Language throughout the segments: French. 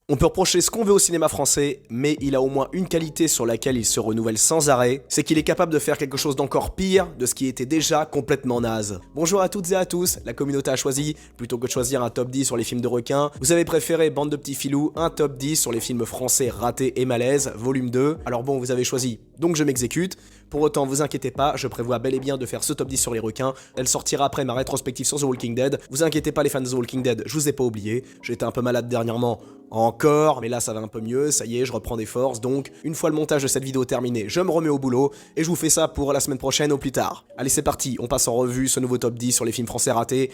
On peut reprocher ce qu'on veut au cinéma français, mais il a au moins une qualité sur laquelle il se renouvelle sans arrêt, c'est qu'il est capable de faire quelque chose d'encore pire de ce qui était déjà complètement naze. Bonjour à toutes et à tous, la communauté a choisi, plutôt que de choisir un top 10 sur les films de requins, vous avez préféré, bande de petits filous, un top 10 sur les films français ratés et malaises, volume 2. Alors bon, vous avez choisi, donc je m'exécute. Pour autant, vous inquiétez pas, je prévois bel et bien de faire ce top 10 sur les requins. Elle sortira après ma rétrospective sur The Walking Dead. Vous inquiétez pas les fans de The Walking Dead, je vous ai pas oublié. J'étais un peu malade dernièrement, encore, mais là ça va un peu mieux, ça y est, je reprends des forces. Donc, une fois le montage de cette vidéo terminé, je me remets au boulot et je vous fais ça pour la semaine prochaine au plus tard. Allez, c'est parti, on passe en revue ce nouveau top 10 sur les films français ratés.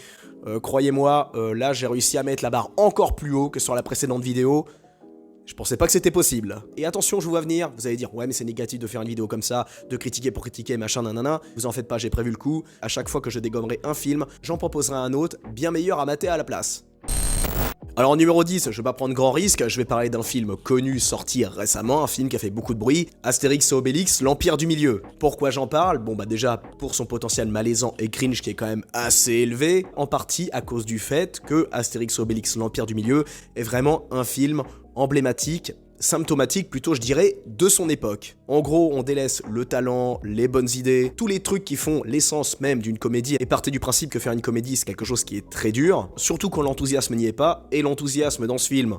Croyez-moi, là j'ai réussi à mettre la barre encore plus haut que sur la précédente vidéo. Je pensais pas que c'était possible. Et attention, je vous vois venir, vous allez dire ouais mais c'est négatif de faire une vidéo comme ça, de critiquer pour critiquer, machin nanana. Vous en faites pas, j'ai prévu le coup. À chaque fois que je dégommerai un film, j'en proposerai un autre, bien meilleur à mater à la place. Alors en numéro 10, je vais pas prendre grand risque, je vais parler d'un film connu sorti récemment, un film qui a fait beaucoup de bruit, Astérix et Obélix, l'Empire du Milieu. Pourquoi j'en parle? Bon bah déjà pour son potentiel malaisant et cringe qui est quand même assez élevé, en partie à cause du fait que Astérix et Obélix, l'Empire du Milieu est vraiment un film emblématique, symptomatique plutôt je dirais, de son époque. En gros, on délaisse le talent, les bonnes idées, tous les trucs qui font l'essence même d'une comédie, et partez du principe que faire une comédie c'est quelque chose qui est très dur, surtout quand l'enthousiasme n'y est pas, et l'enthousiasme dans ce film,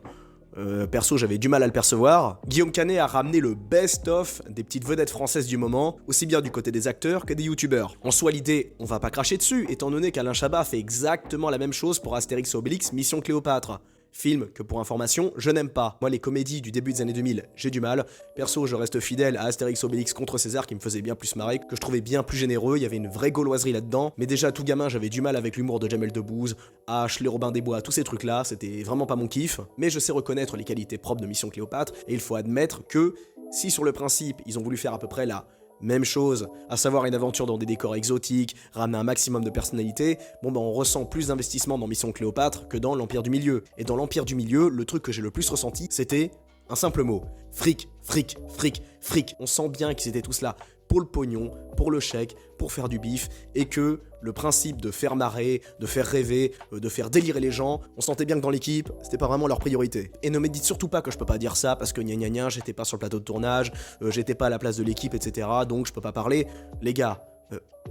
perso j'avais du mal à le percevoir. Guillaume Canet a ramené le best-of des petites vedettes françaises du moment, aussi bien du côté des acteurs que des youtubeurs. En soi l'idée, on va pas cracher dessus, étant donné qu'Alain Chabat fait exactement la même chose pour Astérix et Obélix Mission Cléopâtre. Film que pour information, je n'aime pas. Moi les comédies du début des années 2000, j'ai du mal. Perso, je reste fidèle à Astérix Obélix contre César qui me faisait bien plus marrer, que je trouvais bien plus généreux, il y avait une vraie gauloiserie là-dedans. Mais déjà tout gamin, j'avais du mal avec l'humour de Jamel Debbouze, H, les Robin des Bois, tous ces trucs-là, c'était vraiment pas mon kiff. Mais je sais reconnaître les qualités propres de Mission Cléopâtre, et il faut admettre que, si sur le principe, ils ont voulu faire à peu près la même chose, à savoir une aventure dans des décors exotiques, ramener un maximum de personnalité, bon bah on ressent plus d'investissement dans Mission Cléopâtre que dans l'Empire du Milieu. Et dans l'Empire du Milieu, le truc que j'ai le plus ressenti, c'était un simple mot. Fric, fric, fric, fric. On sent bien qu'ils étaient tous là pour le pognon, pour le chèque, pour faire du bif, et que le principe de faire marrer, de faire rêver, de faire délirer les gens, on sentait bien que dans l'équipe, c'était pas vraiment leur priorité. Et ne me dites surtout pas que je peux pas dire ça, parce que gna gna gna, j'étais pas sur le plateau de tournage, j'étais pas à la place de l'équipe, etc., donc je peux pas parler. Les gars,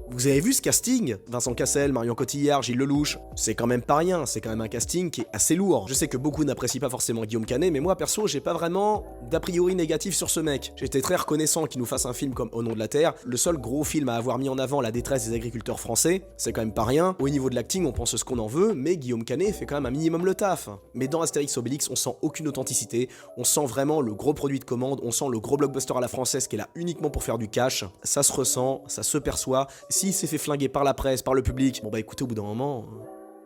vous avez vu ce casting? Vincent Cassel, Marion Cotillard, Gilles Lelouch, c'est quand même pas rien, c'est quand même un casting qui est assez lourd. Je sais que beaucoup n'apprécient pas forcément Guillaume Canet, mais moi perso, j'ai pas vraiment d'a priori négatif sur ce mec. J'étais très reconnaissant qu'il nous fasse un film comme Au nom de la terre, le seul gros film à avoir mis en avant la détresse des agriculteurs français, c'est quand même pas rien. Au niveau de l'acting, on pense ce qu'on en veut, mais Guillaume Canet fait quand même un minimum le taf. Mais dans Astérix Obélix, on sent aucune authenticité, on sent vraiment le gros produit de commande, on sent le gros blockbuster à la française qui est là uniquement pour faire du cash. Ça se ressent, ça se perçoit. S'il s'est fait flinguer par la presse, par le public, bon bah écoutez, au bout d'un moment...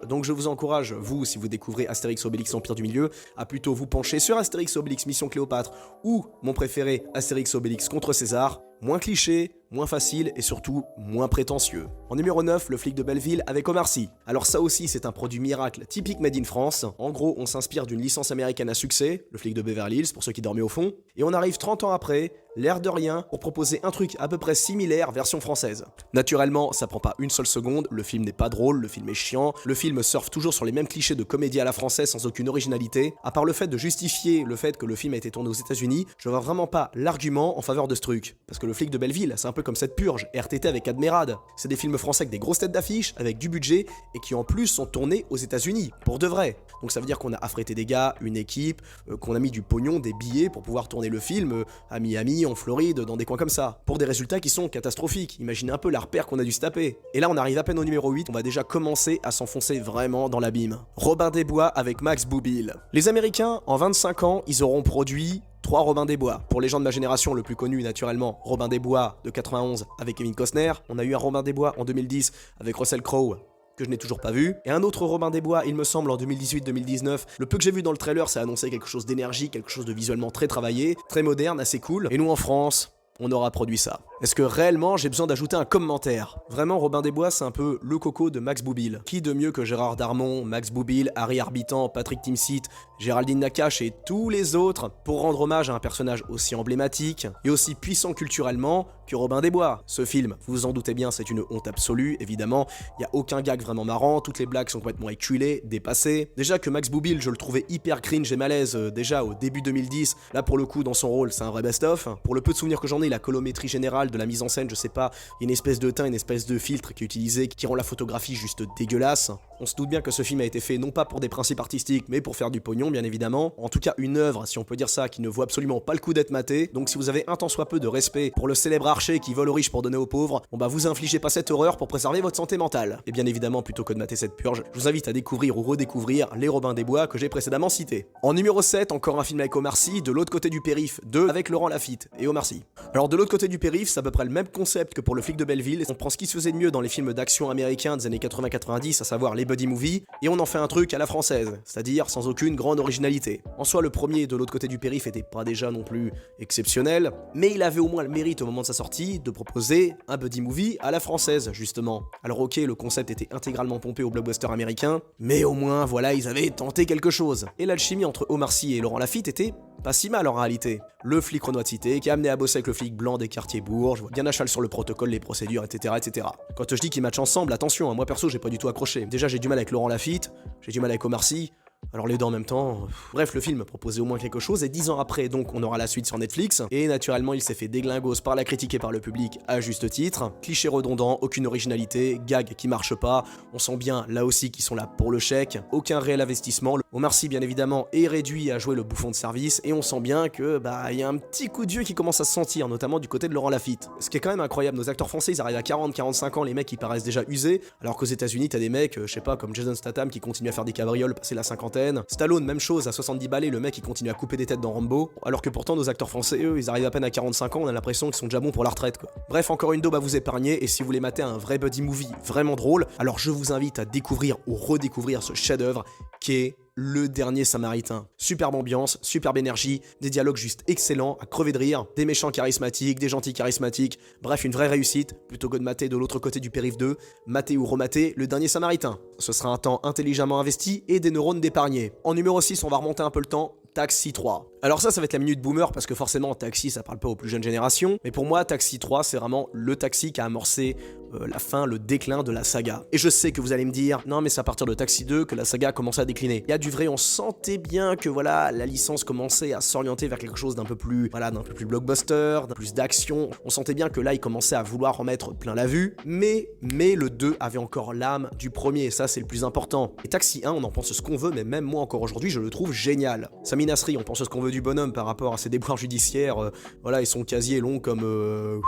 Donc je vous encourage, vous, si vous découvrez Astérix Obélix Empire du Milieu, à plutôt vous pencher sur Astérix Obélix Mission Cléopâtre ou, mon préféré, Astérix Obélix contre César. Moins cliché, moins facile et surtout moins prétentieux. En numéro 9, Le flic de Belleville avec Omar Sy. Alors ça aussi c'est un produit miracle typique made in France. En gros on s'inspire d'une licence américaine à succès, Le flic de Beverly Hills pour ceux qui dormaient au fond, et on arrive 30 ans après, l'air de rien, pour proposer un truc à peu près similaire version française. Naturellement ça prend pas une seule seconde, le film n'est pas drôle, le film est chiant, le film surfe toujours sur les mêmes clichés de comédie à la française sans aucune originalité. À part le fait de justifier le fait que le film a été tourné aux États-Unis, je vois vraiment pas l'argument en faveur de ce truc. Parce que Le flic de Belleville, c'est un peu comme cette purge, RTT avec Admirad. C'est des films français avec des grosses têtes d'affiche, avec du budget, et qui en plus sont tournés aux États-Unis, pour de vrai. Donc ça veut dire qu'on a affrété des gars, une équipe, qu'on a mis du pognon, des billets pour pouvoir tourner le film à Miami, en Floride, dans des coins comme ça. Pour des résultats qui sont catastrophiques. Imaginez un peu la repère qu'on a dû se taper. Et là on arrive à peine au numéro 8, on va déjà commencer à s'enfoncer vraiment dans l'abîme. Robin des Bois avec Max Boublil. Les Américains, en 25 ans, ils auront produit 3 Robin des Bois. Pour les gens de ma génération, le plus connu naturellement, Robin des Bois de 91 avec Kevin Costner. On a eu un Robin des Bois en 2010 avec Russell Crowe, que je n'ai toujours pas vu. Et un autre Robin des Bois, il me semble, en 2018-2019. Le peu que j'ai vu dans le trailer, ça annonçait quelque chose d'énergie, quelque chose de visuellement très travaillé, très moderne, assez cool. Et nous en France... on aura produit ça. Est-ce que réellement j'ai besoin d'ajouter un commentaire? Vraiment, Robin des Bois, c'est un peu le coco de Max Boublil. Qui de mieux que Gérard Darmon, Max Boublil, Harry Arbitan, Patrick Timsit, Géraldine Nakache et tous les autres pour rendre hommage à un personnage aussi emblématique et aussi puissant culturellement que Robin des Bois. Ce film, vous vous en doutez bien, c'est une honte absolue, évidemment. Il n'y a aucun gag vraiment marrant, toutes les blagues sont complètement éculées, dépassées. Déjà que Max Boublil, je le trouvais hyper cringe et malaise déjà au début 2010. Là, pour le coup, dans son rôle, c'est un vrai best-of. Pour le peu de souvenirs que j'en ai, la colométrie générale de la mise en scène, je sais pas, il y a une espèce de teint, une espèce de filtre qui est utilisé, qui rend la photographie juste dégueulasse. On se doute bien que ce film a été fait non pas pour des principes artistiques, mais pour faire du pognon, bien évidemment. En tout cas, une œuvre, si on peut dire ça, qui ne vaut absolument pas le coup d'être matée. Donc si vous avez un tant soit peu de respect pour le célèbre archer qui vole aux riches pour donner aux pauvres, bon bah vous infligez pas cette horreur pour préserver votre santé mentale. Et bien évidemment, plutôt que de mater cette purge, je vous invite à découvrir ou redécouvrir les Robins des Bois que j'ai précédemment cités. En numéro 7, encore un film avec Omar Sy, De l'autre côté du périph' 2 avec Laurent Lafitte et Omar Sy. Alors de l'autre côté du périph', c'est à peu près le même concept que pour Le Flic de Belleville. On prend ce qui se faisait de mieux dans les films d'action américains des années 80-90, à savoir les buddy movies, et on en fait un truc à la française, c'est-à-dire sans aucune grande originalité. En soi, le premier De l'autre côté du périph' était pas déjà non plus exceptionnel, mais il avait au moins le mérite au moment de sa sortie de proposer un buddy movie à la française, justement. Alors ok, le concept était intégralement pompé au blockbuster américain, mais au moins, voilà, ils avaient tenté quelque chose. Et l'alchimie entre Omar Sy et Laurent Lafitte était pas si mal en réalité. Le flic renois de cité qui a amené à bosser avec le flic blanc des quartiers bourges, bien à cheval sur le protocole, les procédures, etc. etc. Quand je dis qu'ils matchent ensemble, attention, moi perso j'ai pas du tout accroché. Déjà j'ai du mal avec Laurent Lafitte, j'ai du mal avec Omar Sy, alors les deux en même temps, bref, le film proposait au moins quelque chose, et 10 ans après, donc, on aura la suite sur Netflix, et naturellement, il s'est fait déglingos par la critique et par le public, à juste titre. Cliché redondant, aucune originalité, gag qui marche pas, on sent bien, là aussi, qu'ils sont là pour le chèque, aucun réel investissement. Omar Sy, bien évidemment, est réduit à jouer le bouffon de service, et on sent bien que, il y a un petit coup de vieux qui commence à se sentir, notamment du côté de Laurent Lafitte. Ce qui est quand même incroyable, nos acteurs français, ils arrivent à 40-45 ans, les mecs, ils paraissent déjà usés, alors qu'aux États-Unis, t'as des mecs, je sais pas, comme Jason Statham qui continue à faire des cabrioles passé la cinquantaine. Stallone, même chose, à 70 balais, le mec il continue à couper des têtes dans Rambo, alors que pourtant nos acteurs français, eux, ils arrivent à peine à 45 ans, on a l'impression qu'ils sont déjà bons pour la retraite, quoi. Bref, encore une daube à vous épargner, et si vous voulez mater un vrai buddy movie vraiment drôle, alors je vous invite à découvrir ou redécouvrir ce chef-d'œuvre qui est Le Dernier Samaritain. Superbe ambiance, superbe énergie, des dialogues juste excellents, à crever de rire, des méchants charismatiques, des gentils charismatiques, bref, une vraie réussite, plutôt que de mater de l'autre côté du périph' 2, mater ou remater Le Dernier Samaritain. Ce sera un temps intelligemment investi et des neurones d'épargnés. En numéro 6, on va remonter un peu le temps, Taxi 3. Alors ça va être la minute boomer parce que forcément Taxi ça parle pas aux plus jeunes générations, mais pour moi Taxi 3 c'est vraiment le Taxi qui a amorcé la fin, le déclin de la saga. Et je sais que vous allez me dire, non mais c'est à partir de Taxi 2 que la saga a commencé à décliner. Il y a du vrai, on sentait bien que voilà, la licence commençait à s'orienter vers quelque chose d'un peu plus, voilà, d'un peu plus blockbuster, d'un peu plus d'action. On sentait bien que là il commençait à vouloir remettre plein la vue, mais le 2 avait encore l'âme du premier, et ça c'est le plus important. Et Taxi 1, on en pense ce qu'on veut, mais même moi encore aujourd'hui je le trouve génial. Sami Nasri, on pense ce qu'on veut du bonhomme par rapport à ses déboires judiciaires, voilà, et son casier long comme...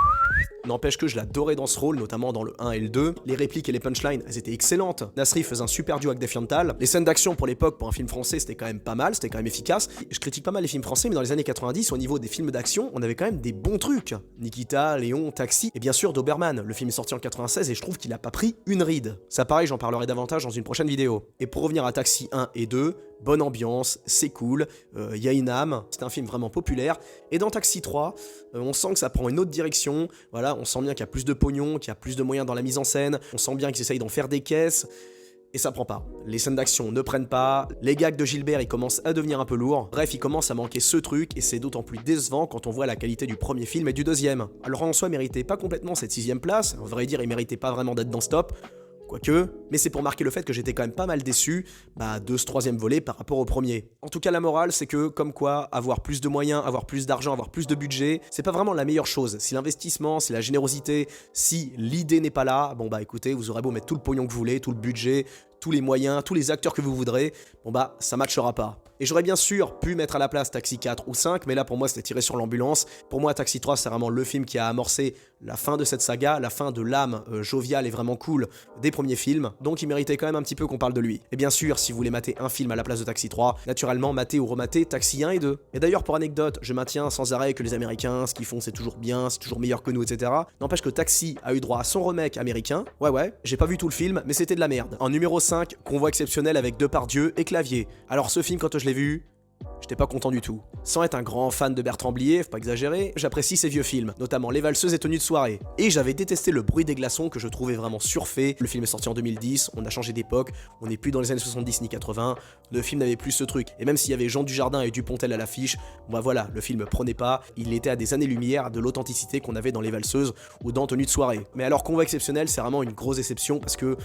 N'empêche que je l'adorais dans ce rôle, notamment dans le 1 et le 2. Les répliques et les punchlines, elles étaient excellentes. Nasri faisait un super duo avec Def Yantal. Les scènes d'action pour l'époque, pour un film français, c'était quand même pas mal, c'était quand même efficace. Je critique pas mal les films français, mais dans les années 90, au niveau des films d'action, on avait quand même des bons trucs. Nikita, Léon, Taxi, et bien sûr Doberman. Le film est sorti en 96 et je trouve qu'il a pas pris une ride. Ça pareil, j'en parlerai davantage dans une prochaine vidéo. Et pour revenir à Taxi 1 et 2, bonne ambiance, c'est cool, y a une âme, c'est un film vraiment populaire. Et dans Taxi 3, on sent que ça prend une autre direction, voilà, on sent bien qu'il y a plus de pognon, qu'il y a plus de moyens dans la mise en scène, on sent bien qu'ils essayent d'en faire des caisses, et ça prend pas. Les scènes d'action ne prennent pas, les gags de Gilbert ils commencent à devenir un peu lourds, bref il commence à manquer ce truc, et c'est d'autant plus décevant quand on voit la qualité du premier film et du deuxième. Alors en soi il méritait pas complètement cette 6ème place, on devrait dire il méritait pas vraiment d'être dans ce top, quoique, mais c'est pour marquer le fait que j'étais quand même pas mal déçu de ce 3ème volet par rapport au premier. En tout cas, la morale, c'est que, comme quoi, avoir plus de moyens, avoir plus d'argent, avoir plus de budget, c'est pas vraiment la meilleure chose. Si l'investissement, si la générosité, si l'idée n'est pas là, bon écoutez, vous aurez beau mettre tout le pognon que vous voulez, tout le budget, tous les moyens, tous les acteurs que vous voudrez, ça matchera pas. Et j'aurais bien sûr pu mettre à la place Taxi 4 ou 5, mais là pour moi c'était tiré sur l'ambulance. Pour moi Taxi 3 c'est vraiment le film qui a amorcé la fin de cette saga, la fin de l'âme joviale et vraiment cool des premiers films, donc il méritait quand même un petit peu qu'on parle de lui. Et bien sûr, si vous voulez mater un film à la place de Taxi 3, naturellement mater ou remater Taxi 1 et 2. Et d'ailleurs pour anecdote, je maintiens sans arrêt que les Américains, ce qu'ils font c'est toujours bien, c'est toujours meilleur que nous, etc. N'empêche que Taxi a eu droit à son remake américain, ouais, j'ai pas vu tout le film, mais c'était de la merde. En numéro 5, Convoi exceptionnel avec Depardieu et Clavier. Alors ce film quand je l'ai vu, j'étais pas content du tout. Sans être un grand fan de Bertrand Blier, faut pas exagérer, j'apprécie ses vieux films, notamment Les Valseuses et Tenues de soirée. Et j'avais détesté Le Bruit des glaçons que je trouvais vraiment surfait. Le film est sorti en 2010, on a changé d'époque, on n'est plus dans les années 70 ni 80, le film n'avait plus ce truc. Et même s'il y avait Jean Dujardin et Dupontel à l'affiche, bon bah voilà, le film prenait pas, il était à des années-lumière de l'authenticité qu'on avait dans Les Valseuses ou dans Tenues de soirée. Mais alors Convoi exceptionnel, c'est vraiment une grosse exception parce que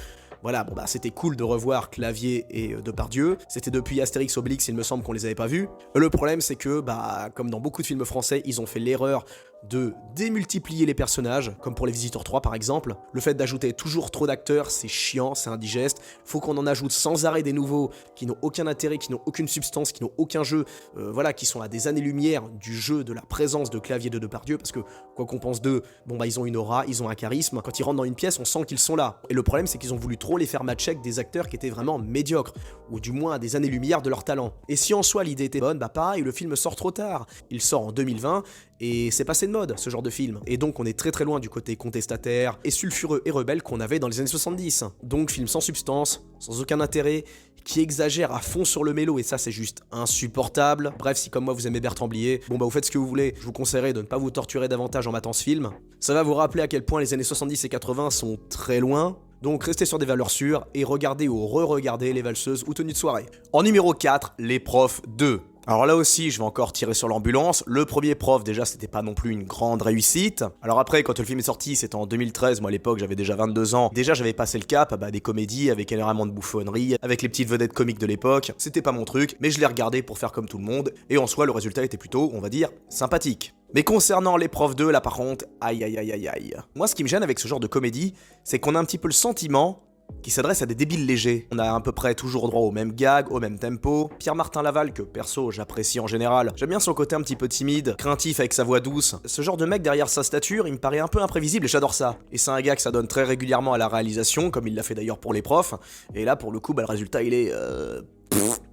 voilà, bon bah c'était cool de revoir Clavier et Depardieu. C'était depuis Astérix Obélix, il me semble qu'on les avait pas vus. Le problème c'est que, bah, comme dans beaucoup de films français, ils ont fait l'erreur de démultiplier les personnages, comme pour Les Visiteurs 3 par exemple. Le fait d'ajouter toujours trop d'acteurs, c'est chiant, c'est indigeste. Faut qu'on en ajoute sans arrêt des nouveaux qui n'ont aucun intérêt, qui n'ont aucune substance, qui n'ont aucun jeu, voilà, qui sont à des années-lumière du jeu, de la présence de Clavier de Depardieu, parce que quoi qu'on pense d'eux, bon bah ils ont une aura, ils ont un charisme. Quand ils rentrent dans une pièce, on sent qu'ils sont là. Et le problème c'est qu'ils ont voulu trop les faire matcher avec des acteurs qui étaient vraiment médiocres, ou du moins à des années-lumière de leur talent. Et si en soi l'idée était bonne, bah pareil, le film sort trop tard. Il sort en 2020, et c'est passé de mode, ce genre de film. Et donc on est très très loin du côté contestataire et sulfureux et rebelle qu'on avait dans les années 70. Donc film sans substance, sans aucun intérêt, qui exagère à fond sur le mélo, et ça c'est juste insupportable. Bref, si comme moi vous aimez Bertrand Blier, bon bah vous faites ce que vous voulez, je vous conseillerais de ne pas vous torturer davantage en matant ce film. Ça va vous rappeler à quel point les années 70 et 80 sont très loin. Donc restez sur des valeurs sûres et regardez ou re-regardez Les Valseuses ou Tenues de soirée. En numéro 4, Les Profs 2. Alors là aussi, je vais encore tirer sur l'ambulance. Le premier prof, déjà, c'était pas non plus une grande réussite. Alors après, quand le film est sorti, c'était en 2013. Moi, à l'époque, j'avais déjà 22 ans. Déjà, j'avais passé le cap des comédies avec énormément de bouffonneries, avec les petites vedettes comiques de l'époque. C'était pas mon truc, mais je l'ai regardé pour faire comme tout le monde. Et en soi, le résultat était plutôt, on va dire, sympathique. Mais concernant Les Profs 2, là par contre, aïe aïe aïe aïe aïe. Moi, ce qui me gêne avec ce genre de comédie, c'est qu'on a un petit peu le sentiment qui s'adresse à des débiles légers. On a à peu près toujours droit au même gag, au même tempo. Pierre-Martin Laval, que perso j'apprécie en général, j'aime bien son côté un petit peu timide, craintif avec sa voix douce. Ce genre de mec derrière sa stature, il me paraît un peu imprévisible et j'adore ça. Et c'est un gars que ça donne très régulièrement à la réalisation, comme il l'a fait d'ailleurs pour Les Profs. Et là pour le coup, le résultat il est...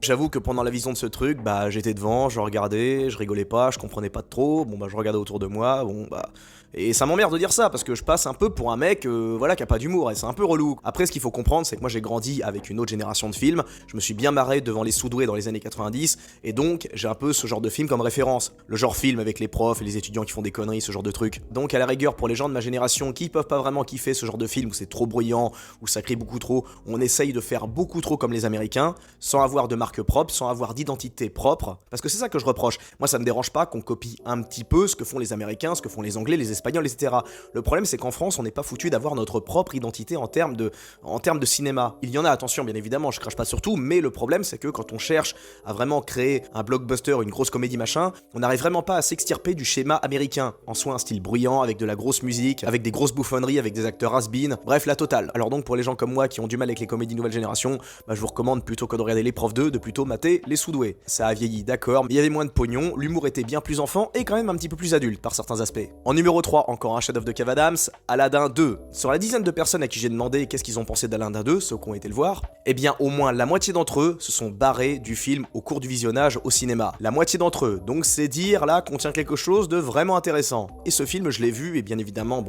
J'avoue que pendant la vision de ce truc, j'étais devant, je regardais, je rigolais pas, je comprenais pas trop, je regardais autour de moi, et ça m'emmerde de dire ça, parce que je passe un peu pour un mec, qui a pas d'humour, et c'est un peu relou. Après, ce qu'il faut comprendre, c'est que moi j'ai grandi avec une autre génération de films, je me suis bien marré devant Les Sous-doués dans les années 90, et donc j'ai un peu ce genre de film comme référence. Le genre film avec les profs et les étudiants qui font des conneries, ce genre de truc. Donc à la rigueur, pour les gens de ma génération qui peuvent pas vraiment kiffer ce genre de film où c'est trop bruyant, où ça crie beaucoup trop, on essaye de faire beaucoup trop comme les Américains, sans avoir de marque propre, sans avoir d'identité propre, parce que c'est ça que je reproche. Moi ça me dérange pas qu'on copie un petit peu ce que font les Américains, ce que font les Anglais, les Espagnols, etc. Le problème c'est qu'en France on n'est pas foutu d'avoir notre propre identité en termes de cinéma. Il y en a, attention bien évidemment, je crache pas sur tout, mais le problème c'est que quand on cherche à vraiment créer un blockbuster, une grosse comédie machin, on n'arrive vraiment pas à s'extirper du schéma américain, en soi un style bruyant, avec de la grosse musique, avec des grosses bouffonneries, avec des acteurs has-been, bref la totale. Alors donc pour les gens comme moi qui ont du mal avec les comédies nouvelle génération, je vous recommande plutôt que de regarder Les Profs 2, de plutôt mater Les Sous-doués. Ça a vieilli, d'accord, mais il y avait moins de pognon, l'humour était bien plus enfant et quand même un petit peu plus adulte par certains aspects. En numéro 3, encore un chef-d'œuvre de Kev Adams, Aladdin 2. Sur la dizaine de personnes à qui j'ai demandé qu'est-ce qu'ils ont pensé d'Aladdin 2, ceux qui ont été le voir, eh bien au moins la moitié d'entre eux se sont barrés du film au cours du visionnage au cinéma. La moitié d'entre eux, donc c'est dire là qu'on tient quelque chose de vraiment intéressant. Et ce film je l'ai vu et bien évidemment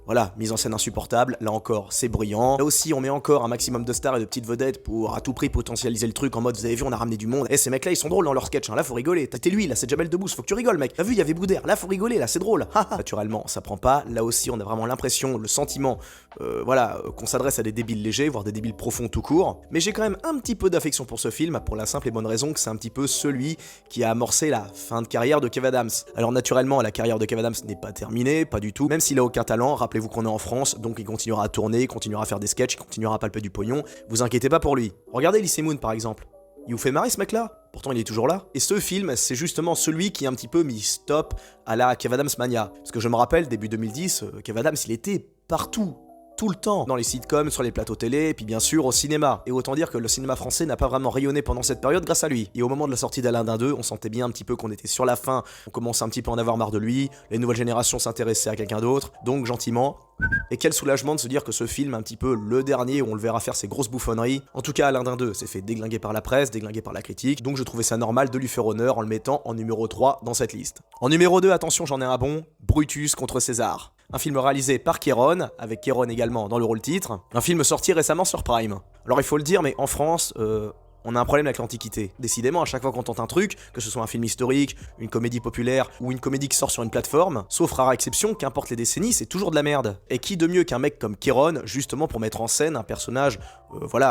voilà, mise en scène insupportable, là encore c'est bruyant. Là aussi on met encore un maximum de stars et de petites vedettes pour à tout prix potentialiser le truc en mode vous avez vu on a ramené du monde. Et ces mecs là ils sont drôles dans leur sketch, là faut rigoler. T'es lui, là c'est Jamel Debbouze, faut que tu rigoles mec. T'as vu il y avait Boudère, là faut rigoler, là c'est drôle. Naturellement ça prend pas, là aussi on a vraiment l'impression, le sentiment, qu'on s'adresse à des débiles légers, voire des débiles profonds tout court. Mais j'ai quand même un petit peu d'affection pour ce film, pour la simple et bonne raison que c'est un petit peu celui qui a amorcé la fin de carrière de Kev Adams. Alors naturellement la carrière de Kev Adams n'est pas terminée, pas du tout, même s'il a aucun talent, rappelez-vous qu'on est en France, donc il continuera à tourner, il continuera à faire des sketchs, il continuera à palper du pognon, vous inquiétez pas pour lui. Regardez Elise Moon par exemple, il vous fait marrer ce mec là, pourtant il est toujours là. Et ce film, c'est justement celui qui a un petit peu mis stop à la Kev Adams mania. Parce que je me rappelle, début 2010, Kev Adams il était partout. Tout le temps, dans les sitcoms, sur les plateaux télé, et puis bien sûr au cinéma. Et autant dire que le cinéma français n'a pas vraiment rayonné pendant cette période grâce à lui. Et au moment de la sortie d'Aladdin 2, on sentait bien un petit peu qu'on était sur la fin, on commençait un petit peu à en avoir marre de lui, les nouvelles générations s'intéressaient à quelqu'un d'autre, donc gentiment. Et quel soulagement de se dire que ce film, un petit peu le dernier où on le verra faire ses grosses bouffonneries, en tout cas Aladdin 2 s'est fait déglinguer par la presse, déglinguer par la critique, donc je trouvais ça normal de lui faire honneur en le mettant en numéro 3 dans cette liste. En numéro 2, attention j'en ai un bon, Brutus contre César. Un film réalisé par Kéron, avec Kéron également dans le rôle titre. Un film sorti récemment sur Prime. Alors il faut le dire, mais en France, On a un problème avec l'Antiquité. Décidément, à chaque fois qu'on tente un truc, que ce soit un film historique, une comédie populaire ou une comédie qui sort sur une plateforme, sauf rare exception, qu'importe les décennies, c'est toujours de la merde. Et qui de mieux qu'un mec comme Kéron, justement pour mettre en scène un personnage,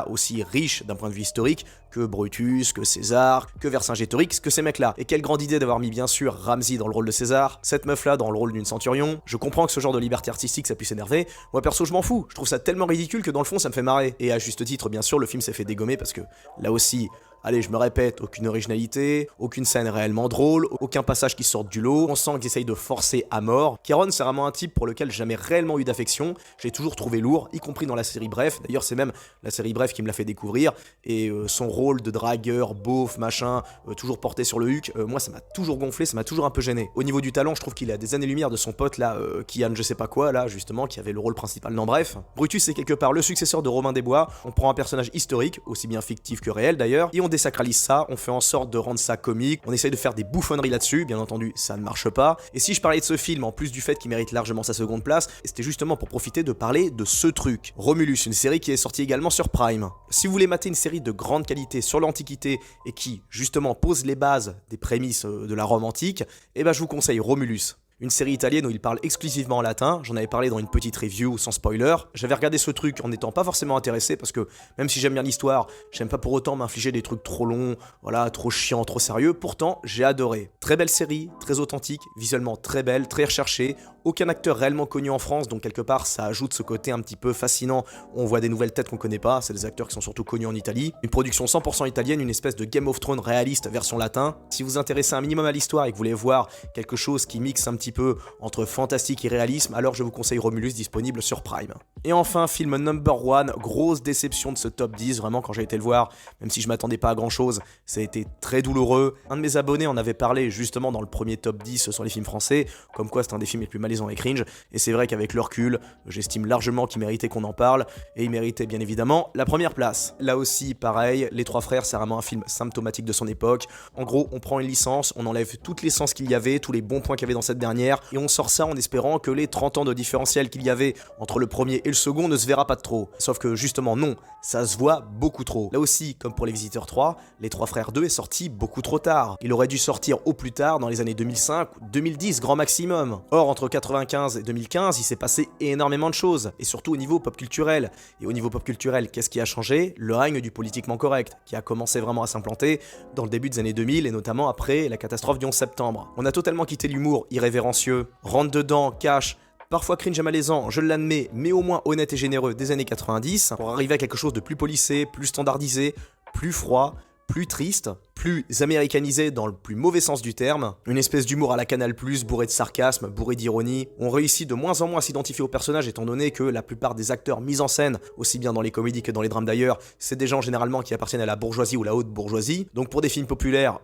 aussi riche d'un point de vue historique que Brutus, que César, que Vercingétorix, que ces mecs-là. Et quelle grande idée d'avoir mis bien sûr Ramsay dans le rôle de César, cette meuf-là dans le rôle d'une centurion. Je comprends que ce genre de liberté artistique ça puisse énerver. Moi perso je m'en fous. Je trouve ça tellement ridicule que dans le fond ça me fait marrer. Et à juste titre bien sûr le film s'est fait dégommer parce que là aussi, allez, je me répète, aucune originalité, aucune scène réellement drôle, aucun passage qui sorte du lot, on sent qu'ils essayent de forcer à mort. Kéron, c'est vraiment un type pour lequel j'ai jamais réellement eu d'affection, j'ai toujours trouvé lourd, y compris dans la série Bref, d'ailleurs c'est même la série Bref qui me l'a fait découvrir, et son rôle de dragueur, beauf, machin, toujours porté sur le huc, moi ça m'a toujours gonflé, ça m'a toujours un peu gêné. Au niveau du talent, je trouve qu'il a des années-lumière de son pote là, Kian je sais pas quoi là, justement, qui avait le rôle principal dans Bref. Brutus c'est quelque part le successeur de Robin des Bois, on prend un personnage historique, aussi bien fictif que réel d'ailleurs, et on désacralise ça, on fait en sorte de rendre ça comique, on essaye de faire des bouffonneries là-dessus, bien entendu ça ne marche pas, et si je parlais de ce film, en plus du fait qu'il mérite largement sa seconde place, c'était justement pour profiter de parler de ce truc. Romulus, une série qui est sortie également sur Prime. Si vous voulez mater une série de grande qualité sur l'Antiquité, et qui justement pose les bases des prémices de la Rome antique, eh ben je vous conseille Romulus. Une série italienne où il parle exclusivement en latin, j'en avais parlé dans une petite review sans spoiler. J'avais regardé ce truc en n'étant pas forcément intéressé parce que même si j'aime bien l'histoire, j'aime pas pour autant m'infliger des trucs trop longs, voilà, trop chiants, trop sérieux. Pourtant, j'ai adoré. Très belle série, très authentique, visuellement très belle, très recherchée. Aucun acteur réellement connu en France, donc quelque part ça ajoute ce côté un petit peu fascinant. On voit des nouvelles têtes qu'on connaît pas, c'est des acteurs qui sont surtout connus en Italie. Une production 100% italienne, une espèce de Game of Thrones réaliste version latin. Si vous vous intéressez un minimum à l'histoire et que vous voulez voir quelque chose qui mixe un petit peu entre fantastique et réalisme, alors je vous conseille Romulus, disponible sur Prime. Et enfin, film number one, grosse déception de ce top 10, vraiment quand j'ai été le voir, même si je m'attendais pas à grand chose, ça a été très douloureux. Un de mes abonnés en avait parlé justement dans le premier top 10 sur les films français, comme quoi c'est un des films les plus malaisants et cringe, et c'est vrai qu'avec le recul, j'estime largement qu'il méritait qu'on en parle, et il méritait bien évidemment la première place. Là aussi, pareil, Les Trois Frères, c'est vraiment un film symptomatique de son époque. En gros, on prend une licence, on enlève toute l'essence qu'il y avait, tous les bons points qu'il y avait dans cette dernière, et on sort ça en espérant que les 30 ans de différentiel qu'il y avait entre le premier et le second ne se verra pas de trop. Sauf que justement non, ça se voit beaucoup trop. Là aussi, comme pour Les Visiteurs 3, Les Trois Frères 2 est sorti beaucoup trop tard. Il aurait dû sortir au plus tard dans les années 2005 ou 2010 grand maximum. Or, entre 95 et 2015, il s'est passé énormément de choses, et surtout au niveau pop culturel. Et au niveau pop culturel, qu'est-ce qui a changé? Le règne du politiquement correct, qui a commencé vraiment à s'implanter dans le début des années 2000 et notamment après la catastrophe du 11 septembre. On a totalement quitté l'humour irrévérencieux, rentre dedans, cash, parfois cringe et malaisant, je l'admets, mais au moins honnête et généreux des années 90, pour arriver à quelque chose de plus polissé, plus standardisé, plus froid, plus triste, plus américanisé dans le plus mauvais sens du terme, une espèce d'humour à la Canal+, bourré de sarcasme, bourré d'ironie. On réussit de moins en moins à s'identifier aux personnages étant donné que la plupart des acteurs mis en scène, aussi bien dans les comédies que dans les drames d'ailleurs, c'est des gens généralement qui appartiennent à la bourgeoisie ou la haute bourgeoisie. Donc pour des films populaires,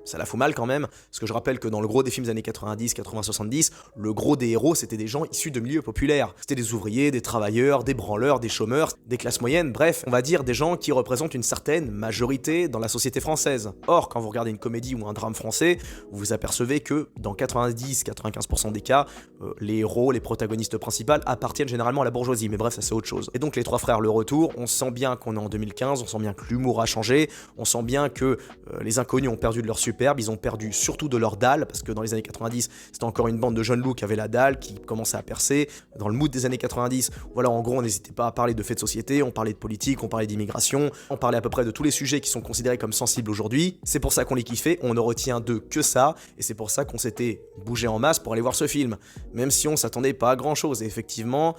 ça la fout mal quand même, parce que je rappelle que dans le gros des films des années 90, 80, 70, le gros des héros c'était des gens issus de milieux populaires. C'était des ouvriers, des travailleurs, des branleurs, des chômeurs, des classes moyennes, bref, on va dire des gens qui représentent une certaine majorité dans la société française. Or, quand vous regardez une comédie ou un drame français, vous vous apercevez que dans 90-95% des cas, les héros, les protagonistes principaux appartiennent généralement à la bourgeoisie, mais bref, ça c'est autre chose. Et donc Les Trois Frères, le retour, on sent bien qu'on est en 2015, on sent bien que l'humour a changé, on sent bien que les inconnus ont perdu de leur superbe, ils ont perdu surtout de leur dalle, parce que dans les années 90, c'était encore une bande de jeunes loups qui avaient la dalle, qui commençait à percer. Dans le mood des années 90, voilà, en gros, on n'hésitait pas à parler de faits de société, on parlait de politique, on parlait d'immigration, on parlait à peu près de tous les sujets qui sont considérés comme sensibles aujourd'hui. C'est pour ça qu'on les kiffait, on ne retient d'eux que ça, et c'est pour ça qu'on s'était bougé en masse pour aller voir ce film, même si on s'attendait pas à grand chose, et effectivement,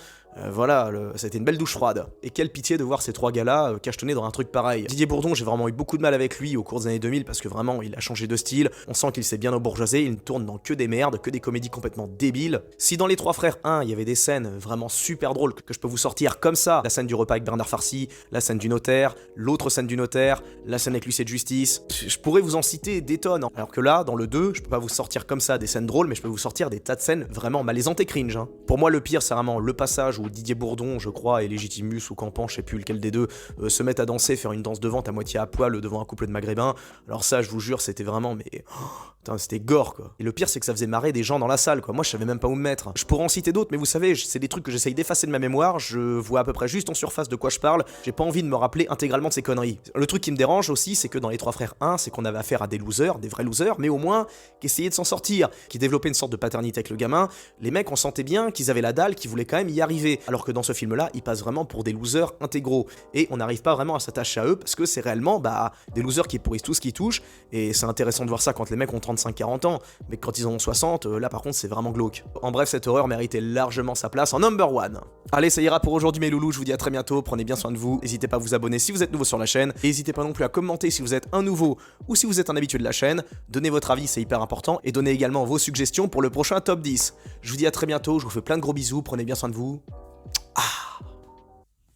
voilà, c'était une belle douche froide. Et quelle pitié de voir ces trois gars-là cachetonnés dans un truc pareil. Didier Bourdon, j'ai vraiment eu beaucoup de mal avec lui au cours des années 2000 parce que vraiment, il a changé de style, on sent qu'il s'est bien embourgeoisé, il ne tourne dans que des merdes, que des comédies complètement débiles. Si dans Les Trois Frères 1, il y avait des scènes vraiment super drôles que je peux vous sortir comme ça, la scène du repas avec Bernard Farcy, la scène du notaire, l'autre scène du notaire, la scène avec l'huissier de justice, je pourrais vous en citer des tonnes. Alors que là, dans le 2, je peux pas vous sortir comme ça des scènes drôles, mais je peux vous sortir des tas de scènes vraiment malaisantes et cringe. Pour moi, le pire, c'est vraiment le passage où Didier Bourdon, je crois, et Légitimus ou Campan, je sais plus lequel des deux, se mettent à danser, faire une danse de vente à moitié à poil devant un couple de maghrébins. Alors ça, je vous jure, c'était vraiment, mais Putain, c'était gore quoi. Et le pire c'est que ça faisait marrer des gens dans la salle quoi. Moi je savais même pas où me mettre. Je pourrais en citer d'autres mais vous savez, c'est des trucs que j'essaye d'effacer de ma mémoire, je vois à peu près juste en surface de quoi je parle, j'ai pas envie de me rappeler intégralement de ces conneries. Le truc qui me dérange aussi c'est que dans les Trois Frères 1, c'est qu'on avait affaire à des losers, des vrais losers, mais au moins qui essayaient de s'en sortir, qui développaient une sorte de paternité avec le gamin. Les mecs on sentait bien qu'ils avaient la dalle, qu'ils voulaient quand même y arriver. Alors que dans ce film là, ils passent vraiment pour des losers intégraux. Et on n'arrive pas vraiment à s'attacher à eux parce que c'est réellement des losers qui pourrissent tout ce qui touche. Et c'est intéressant de voir ça quand les mecs ont 35-40 ans, mais quand ils en ont 60, là par contre c'est vraiment glauque. En bref, cette horreur méritait largement sa place en number one. Allez, ça ira pour aujourd'hui mes loulous, je vous dis à très bientôt, prenez bien soin de vous, n'hésitez pas à vous abonner si vous êtes nouveau sur la chaîne, et n'hésitez pas non plus à commenter si vous êtes un nouveau ou si vous êtes un habitué de la chaîne, donnez votre avis, c'est hyper important, et donnez également vos suggestions pour le prochain top 10. Je vous dis à très bientôt, je vous fais plein de gros bisous, prenez bien soin de vous,